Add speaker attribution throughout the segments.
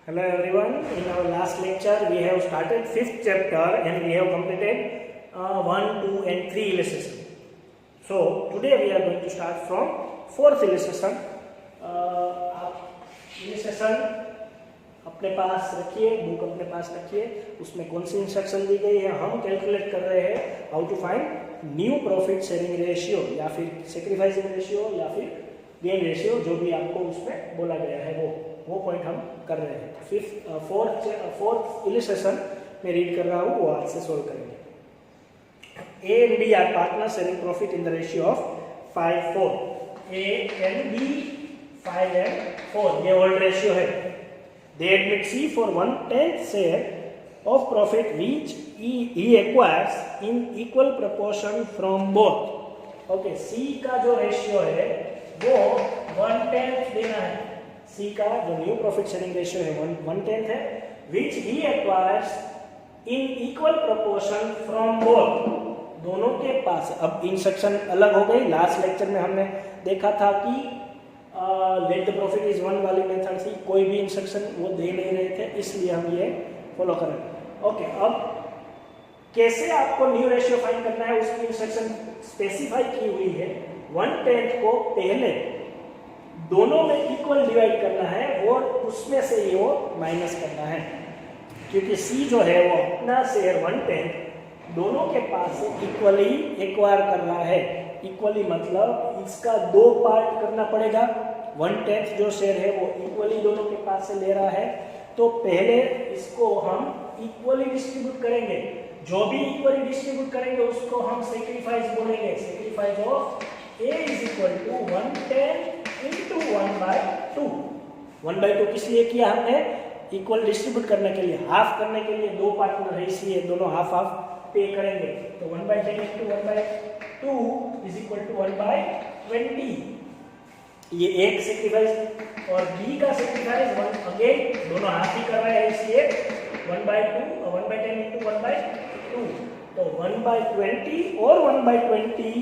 Speaker 1: Hello everyone. In our last lecture, we have started fifth chapter and we have completed 1, 2 and 3 illustration. So today we are going to start from fourth illustration. आप illustration अपने पास रखिए, book अपने पास रखिए, उसमें कौन सी instruction दी गई है, हम कैलकुलेट कर रहे हैं how to find new profit sharing ratio या फिर सेक्रीफाइसिंग रेशियो या फिर गेन रेशियो, जो भी आपको उसमें बोला गया है वो पॉइंट हम कर रहे हैं. फोर्थ इलिस्ट्रेशन में रीड कर रहा हूँ, वो आज से सोल्व करेंगे. A and B are partner sharing profit in the ratio of 5:4. A and B 5 and 4 ये ओल्ड रेशियो है. They admit C for 1/10 share of profit which he acquires in equal proportion from both. Okay, C का जो ratio है वो 1/10 देना है. C का जो न्यू प्रॉफिट शेयरिंग रेशियो है 1/10 है, which he acquires in equal proportion from both. दोनों के पास. अब इंस्ट्रक्शन अलग हो गई. लास्ट लेक्चर में हमने देखा था कि लेट द प्रॉफिट इज 1 वाली मेथड से कोई भी इंस्ट्रक्शन वो दे नहीं रहे थे, इसलिए हम ये फॉलो करेंगे. ओके, अब कैसे आपको न्यू रेशियो फाइंड करना है उसकी इंस्ट्रक्शन स्पेसिफाई की हुई है. 1/10 को पहले दोनों में इक्वल डिवाइड करना है और उसमें से ये वो माइनस करना है, क्योंकि सी जो है वो अपना शेयर 1/10 दोनों के पास से इक्वली एक्वायर कर रहा है. इक्वली मतलब इसका दो पार्ट करना पड़ेगा. 1/10 जो शेयर है वो इक्वली दोनों के पास से ले रहा है, तो पहले इसको हम इक्वली डिस्ट्रीब्यूट करेंगे. जो भी इक्वली डिस्ट्रीब्यूट करेंगे उसको हम सेक्रीफाइस बोलेंगे. Sacrifice of A is equal to 1/10 into 1/2. 1/2 किस लिए किया हमने? इक्वल डिस्ट्रीब्यूट करने के लिए, हाफ करने के लिए. दो पार्टनर है इसलिए दोनों हाफ हाफ पे करेंगे. तो 1/10 इंटू 1/2 इज इक्वल टू 1/20. ये एक सेक्रीफाइस और बी का सेक्रीफाइस अगेन दोनों हाफ ही कर रहे हैं इसलिए 1/2 और 1/10 इंटू 1/2. तो 1/20 और 1/20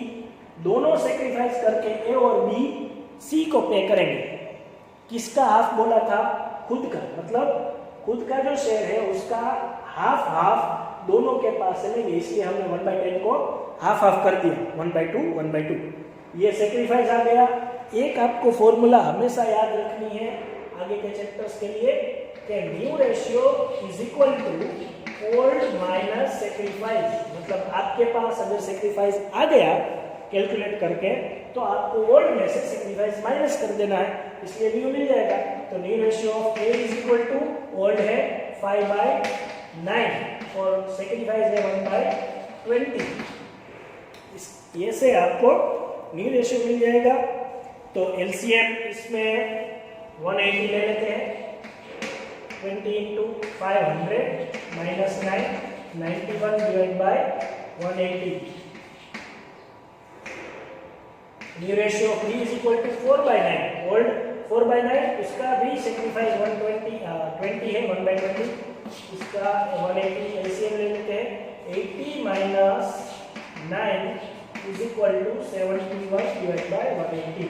Speaker 1: दोनों सेक्रीफाइस करके ए और बी सी को पे करेंगे. किसका हाफ बोला था? खुद का. मतलब खुद का जो शेयर है उसका हाफ हाफ दोनों के पास से लेंगे, इसलिए हमने 1/10 को हाफ हाफ कर दिया. 1/2. ये सेक्रीफाइस आ गया. एक आपको फॉर्मूला हमेशा याद रखनी है आगे के चैप्टर्स के लिए कि new ratio is equal to old minus sacrifice. मतलब आपके पास अगर सेक्रीफाइस आ गया कैलकुलेट करके तो आपको ओल्ड में से सेक्रीफाइस माइनस कर देना है, इसलिए न्यू मिल जाएगा. तो new ratio of A is equal to old है 5/9 और सेक्रीफाइस है 1/20. ये से आपको न्यू रेशियो मिल जाएगा. तो एलसीएम इसमें 180 ले लेते हैं. 20 into 500 minus 9 91 divide by 180. New ratio of B is equal to 4/9. Old 4/9, उसका भी सेक्रीफाइस 20 है 1/20. इसका 180 एलसीएम ले लेते हैं. 80 minus 9 is equal to 71 divide by 180.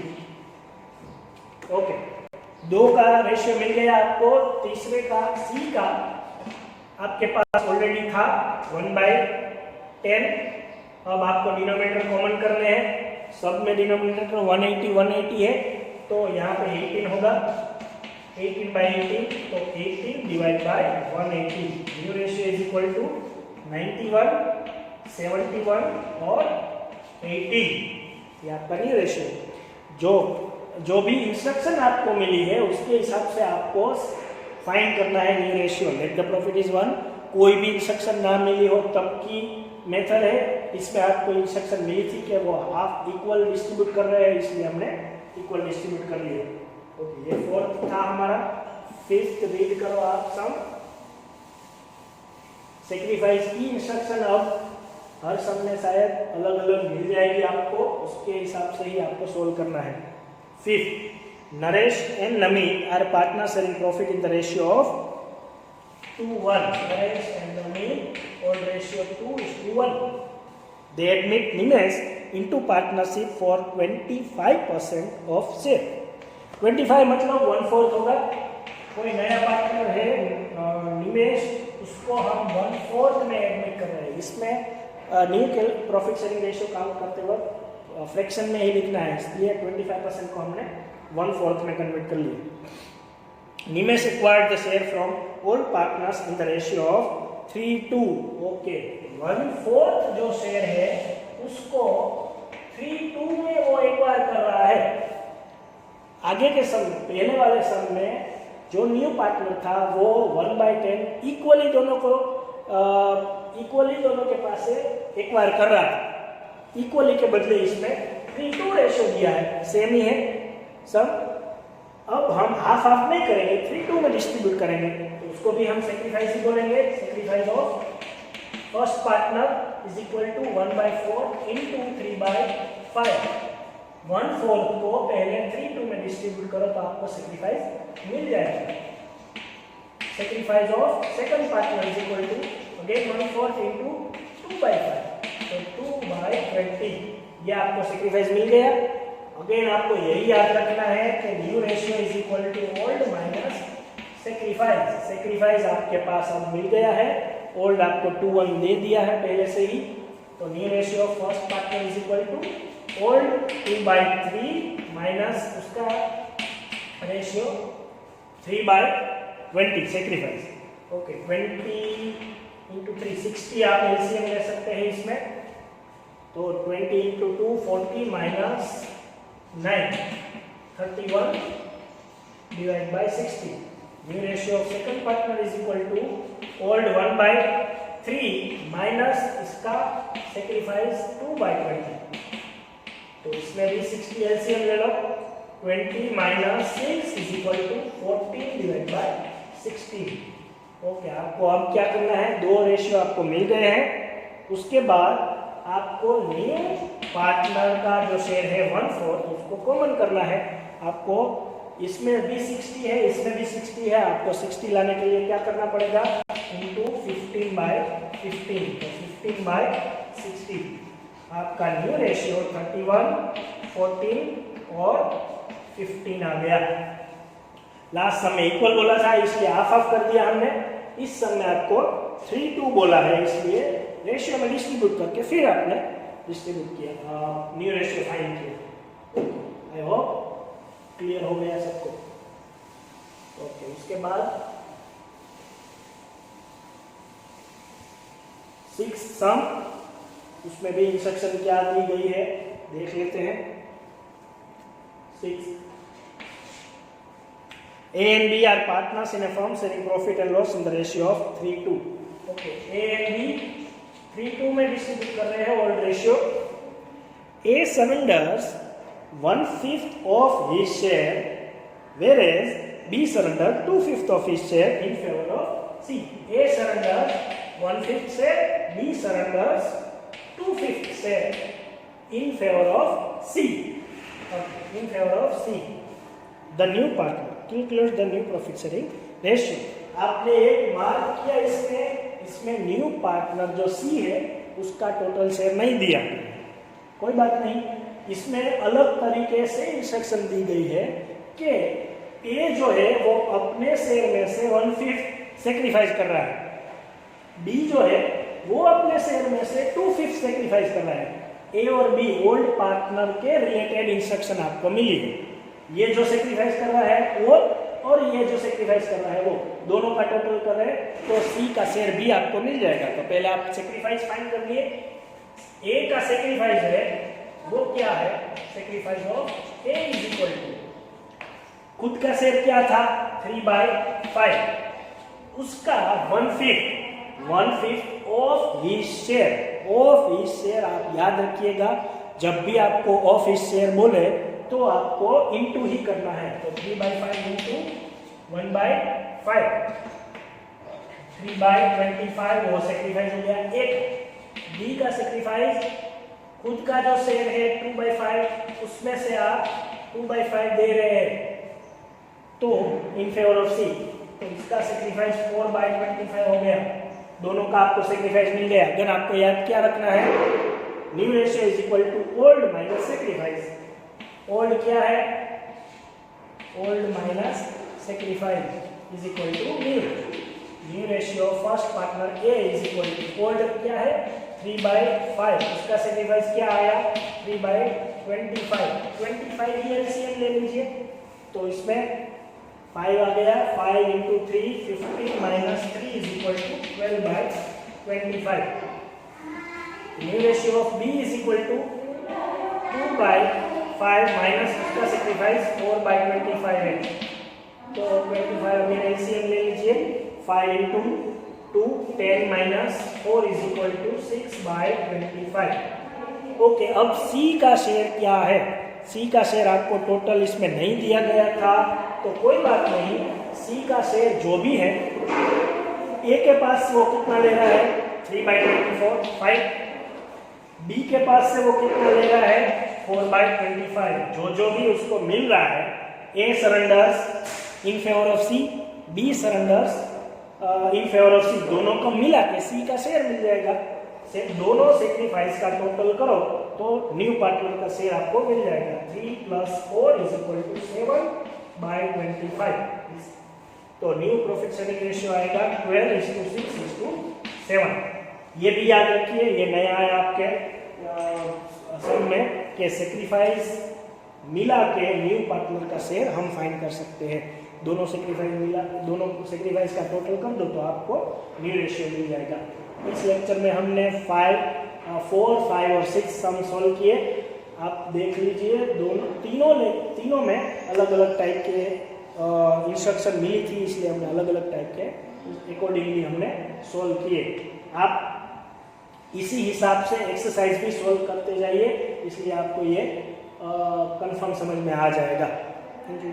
Speaker 1: Okay, दो का रेशियो मिल गया आपको. तीसरे का सी का आपके पास ऑलरेडी था 1/10. अब आपको डिनोमिनेटर कॉमन करने हैं. सब में डिनोमिनेटर 180 है, तो यहाँ पे 18 होगा. 18/18 तो 18 divide by 180. New ratio is equal to 91 71 और 18. ये आपका न्यू रेशियो. जो भी इंस्ट्रक्शन आपको मिली है उसके हिसाब से आपको फाइंड करना है new ratio. Let the profit is 1. कोई भी इंस्ट्रक्शन ना मिली हो तब की मेथड है. इसमें आपको इंस्ट्रक्शन मिली थी कि वो हाफ इक्वल डिस्ट्रीब्यूट कर रहे हैं, इसलिए हमने इक्वल डिस्ट्रीब्यूट कर लिया. ओके, ये फोर्थ था हमारा. फिफ्थ रीड करो आप सम. सेक्रीफाइस की इंस्ट्रक्शन अब हर सम में शायद अलग अलग मिल जाएगी आपको, उसके हिसाब से ही आपको सोल्व करना है. Fifth, Naresh and Nami are partner sharing profit in the ratio of 2:1. Naresh and Nami और ratio 2:1. They admit Nimesh into partnership for 25% of share. 25 मतलब 1/4 होगा. कोई नया पार्टनर है निमेश, उसको हम 1/4 में एडमिट कर रहे हैं। इसमें new profit sharing ratio count करते वक्त फ्रैक्शन में ही लिखना है, इसलिए 25% को हमने 1/4 में कन्वर्ट कर लिया। Nimesh acquired the share from all partners in the ratio of 3:2। Okay, 1/4 जो शेयर है उसको 3:2 में वो एक्वायर कर रहा है। आगे के सम में, पहले वाले सम में जो न्यू पार्टनर था वो 1/10 इक्वली दोनों के पास से एक्वायर कर रहा था। इक्वली के बदले इसमें 3:2 रेशियो दिया है, सेम ही है सब। अब हम हाफ हाफ नहीं करेंगे, 3:2 में डिस्ट्रीब्यूट करेंगे, तो उसको भी हम सेक्रीफाइस ही बोलेंगे। Sacrifice of first partner is equal to 1/4 into 3/5। 1/4 को पहले 3:2 में डिस्ट्रीब्यूट करो तो आपको सेक्रीफाइस मिल जाएगा। Sacrifice of second partner is equal to again 1/4 into 2/5, तो 2/20। ये आपको सेक्रीफाइस मिल गया। अगेन आपको यही याद रखना है कि new ratio is equal to old minus sacrifice. Sacrifice आपके पास अब मिल गया है, ओल्ड आपको 2:1 दे दिया है पहले से ही, तो new ratio of first partner is equal to old 2/3 minus उसका रेशियो 3/20 सेक्रीफाइस। ओके, 20 इंटू 3 60 आप एलसीएम ले सकते हैं इसमें, तो 20 into 2 40 minus 9 31 divide by 60। New ratio of second partner is equal to old 1/3 minus इसका सेक्रीफाइस 2/20, तो इसमें भी 60 एलसीएम ले लो। 20 minus 6 is equal to 14 divide by 16। Okay, आपको अब क्या करना है, दो रेशियो आपको मिल गए हैं। उसके बाद आपको न्यू पार्टनर का जो शेयर है 1/4 उसको कॉमन करना है। आपको इसमें भी 60 है, इसमें भी 60 है, आपको 60 लाने के लिए क्या करना पड़ेगा, इंटू 15/15, तो 15/60। आपका न्यू रेशियो 31, 14 और 15 आ गया। लास्ट सम में इक्वल बोला था इसलिए हाफ हाफ कर दिया हमने। इस सम में आपको 3:2 बोला है, इसलिए रेशियो में डिस्ट्रीब्यूट करके फिर आपने डिस्ट्रीब्यूट किया, न्यू रेशियो फाइंड किया। आई होप क्लियर हो गया सबको। ओके, उसके बाद 6th सम, उसमें भी इंस्ट्रक्शन क्या दी गई है देख लेते हैं। 6 A and B are partners in a firm sharing profit and loss in the ratio of 3:2. Okay, A and B 3:2 में डिस्ट्रीब्यूट कर रहे हैं old ratio. A surrenders 1/5 of his share, whereas B surrenders 2/5 of his share in favor of C. A surrenders 1/5 share, B surrenders 2/5 share in favor of C. Okay, in favor of C. The new partner calculates the new profit sharing ratio. आपने एक mark किया इसमें new partner जो सी है उसका total share नहीं दिया, कोई बात नहीं। इसमें अलग तरीके से इंस्ट्रक्शन दी गई है कि ए जो है वो अपने शेयर में से 1/5 सेक्रीफाइस कर रहा है, बी जो है वो अपने शेयर में से 2/5 सेक्रीफाइस कर रहा है। ए और बी ओल्ड पार्टनर के रिलेटेड इंस्ट्रक्शन आपको मिली है। ये जो सेक्रीफाइस कर रहा है वो और ये जो सेक्रीफाइस कर रहा है वो, दोनों का टोटल कर रहे हैं, तो सी का शेयर भी आपको मिल जाएगा। तो पहले आप सेक्रीफाइस फाइंड कर लिए। ए का सेक्रीफाइस है वो क्या है, sacrifice of A is equal to, खुद का शेयर क्या था 3/5, उसका 1/5 of his share. Of his share आप याद रखिएगा, जब भी आपको ऑफ हिज शेयर बोले तो आपको इंटू ही करना है, तो 3/5 इंटू 1/5, 3/25 वो सेक्रीफाइस हो गया। एक बी का सेक्रीफाइस, खुद का जो शेयर है 2/5, उसमें से आप 2/5 दे रहे हैं तो इन फेवर ऑफ सी, तो इसका सेक्रीफाइस 4/25 हो गया। दोनों का आपको सेक्रीफाइस मिल गया। अगर आपको याद क्या रखना है, new ratio is equal to old minus sacrifice. Old क्या है, old minus sacrifice is equal to new. First partner A is equal to old क्या है 3/5, इसका सेक्रीफाइस क्या आया 3/25, 25 की एलसीएम ले लीजिए तो इसमें 5 आ गया, 5 into 3 15 minus 3 is equal to 12/25. New ratio of B is equal to 2/5 minus इसका सेक्रीफाइस 4/25 है तो 25 अभी एलसीएम ले लीजिए 5 into 2 10 minus 4 is equal to 6/25. Okay, अब C का शेयर क्या है? C का शेयर आपको टोटल इसमें नहीं दिया गया था तो कोई बात नहीं, C का शेयर जो भी है A के पास से वो कितना ले रहा है 3/24, 5, B के पास से वो कितना ले रहा है 4/25, जो भी उसको मिल रहा है A surrenders in favour of C, B surrenders in favour of C, दोनों को मिला के C का शेयर मिल जाएगा। दोनों सेक्रीफाइस का टोटल करो तो न्यू पार्टनर का शेयर आपको मिल जाएगा 3 + 4 = 7/25। तो न्यू प्रॉफिट शेयरिंग रेशियो आएगा 12:6:7। ये भी याद रखिए, ये नया है आपके सम में कि सेक्रीफाइस मिला के न्यू पार्टनर का शेयर हम फाइंड कर सकते हैं। दोनों सेक्रीफाइस का टोटल कर दो तो आपको न्यू रेशियो मिल जाएगा। इस लेक्चर में हमने 4, 5 और 6 सम सॉल्व किए, आप देख लीजिए। तीनों में अलग अलग टाइप के इंस्ट्रक्शन मिली थी, इसलिए हमने अलग अलग टाइप के अकॉर्डिंगली हमने सॉल्व किए। आप इसी हिसाब से एक्सरसाइज भी सॉल्व करते जाइए, इसलिए आपको ये कंफर्म समझ में आ जाएगा। Thank you.